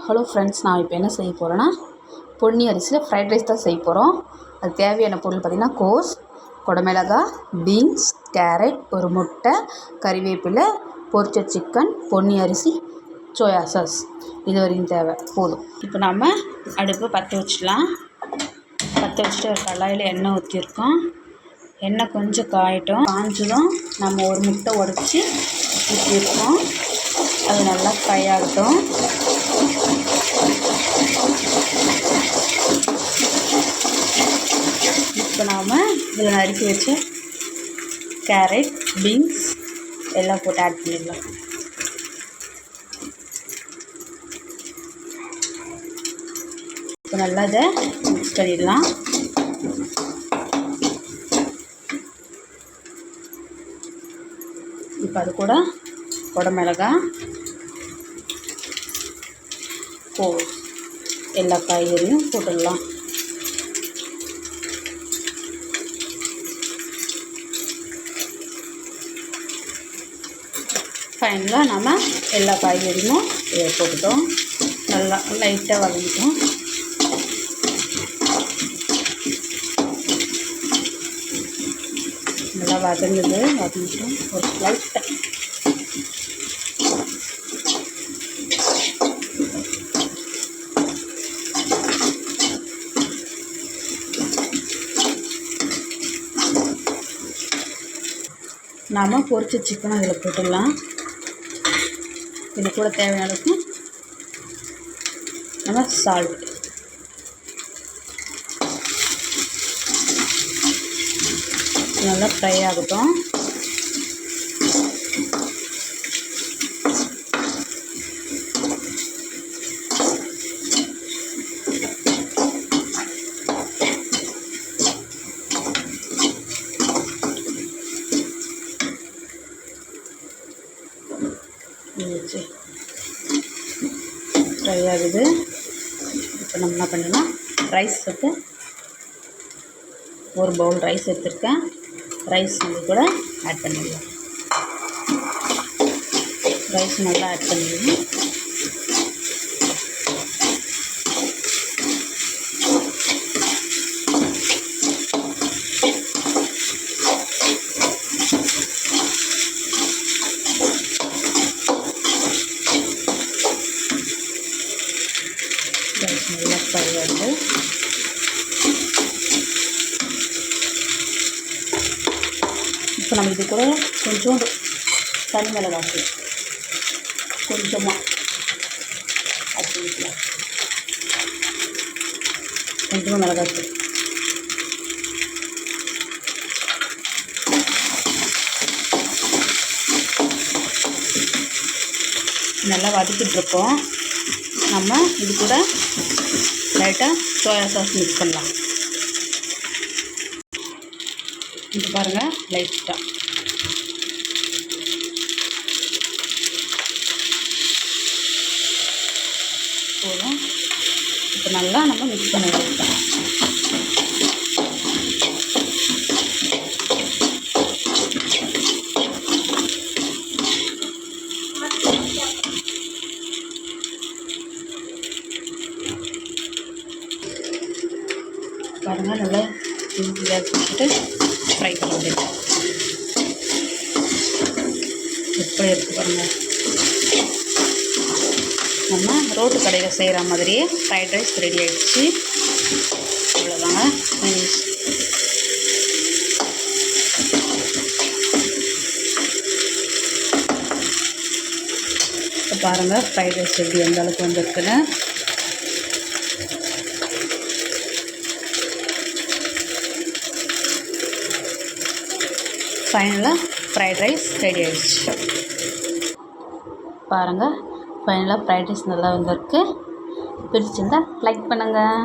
Hello friends, நான் இப்போ என்ன செய்ய போகிறேன்னா பொன்னி அரிசியில் ஃப்ரைட் ரைஸ் தான் செய்ய போகிறோம். அது தேவையான பொருள் பார்த்திங்கன்னா கோஸ், குடமிளகாய், பீன்ஸ், கேரட், ஒரு முட்டை, கறிவேப்பிலை, பொரிச்ச சிக்கன், பொன்னி அரிசி, சோயா சாஸ். இது வரைக்கும் தேவை போதும். இப்போ நாம் அடுப்பு பற்ற வச்சிடலாம். பற்ற வச்சுட்டு ஒரு கடாயில் எண்ணெய் ஊற்றிருக்கோம். எண்ணெய் கொஞ்சம் காயட்டும். காஞ்சதும் நம்ம ஒரு முட்டை உடச்சி ஊற்றிருக்கோம். அது நல்லா ஃப்ரை ஆகட்டும். இப்போ நாம் இதில் நறுக்கி வச்ச கேரட், பீன்ஸ் எல்லாம் போட்டு ஆட் பண்ணிடலாம். இப்போ நல்லா இதை மிக்ஸ் பண்ணிடலாம். இப்போ அது கூட குடமிளகாய், கோஸ், எல்லா காய்கறியும் போட்டுடலாம். ஃபைனலாக நம்ம எல்லா காய்கறியும் இதை போட்டுட்டோம். நல்லா லைட்டாக வதங்கிட்டோம். நல்லா வதங்கிட்டோம். ஒரு லைட்டாக நாம் பொரிச்ச சிக்கனை அதில் போட்டுடலாம். இது கூட தேவையான அளவுக்கு நம்ம சால்ட், நல்லா ஃப்ரை ஆகட்டும். ஃப்ரை ஆகுது. இப்போ நம்ம என்ன பண்ணலாம், ரைஸ் எடுத்து ஒரு பவுல் ரைஸ் எடுத்துருக்கேன். ரைஸ் இது கூட ஆட் பண்ணிடலாம். ரைஸ் நல்லா ஆட் பண்ணிடலாம். நல்லா ஃப்ரை ஆகுது. இப்போ நம்ம இது கூட கொஞ்சோண்டு தனி மிளகாய் கொஞ்சமாக ஆட் பண்ணிக்கலாம். கொஞ்சமாக மிளகாய் நல்லா வதக்கிட்டுருக்கோம். நம்ம இது கூட லைட்டாக சோயா சாஸ் மிக்ஸ் பண்ணலாம். இது பாருங்கள், லைட்டாக போதும். இப்போ நல்லா நம்ம மிக்ஸ் பண்ணி வச்சுக்கலாம். பாருங்கள், நல்லா வச்சுட்டு ஃப்ரை பண்ண முடியும். எப்படி இருக்குது பாருங்கள். நம்ம ரோட்டு கடையில் செய்கிற மாதிரியே ஃப்ரைட் ரைஸ் ரெடி ஆகிடுச்சு. அவ்வளோதாங்க. இப்போ பாருங்கள் ஃப்ரைட் ரைஸ் எப்படி எந்த அளவுக்கு வந்துருக்குன்னு. ஃபைனலாக ஃப்ரைட் ரைஸ் ரெடி ஆகிடுச்சு. பாருங்கள், ஃபைனலாக ஃப்ரைட் ரைஸ் நல்லா வந்திருக்கு. பிடிச்சிருந்தால் லைக் பண்ணுங்கள்.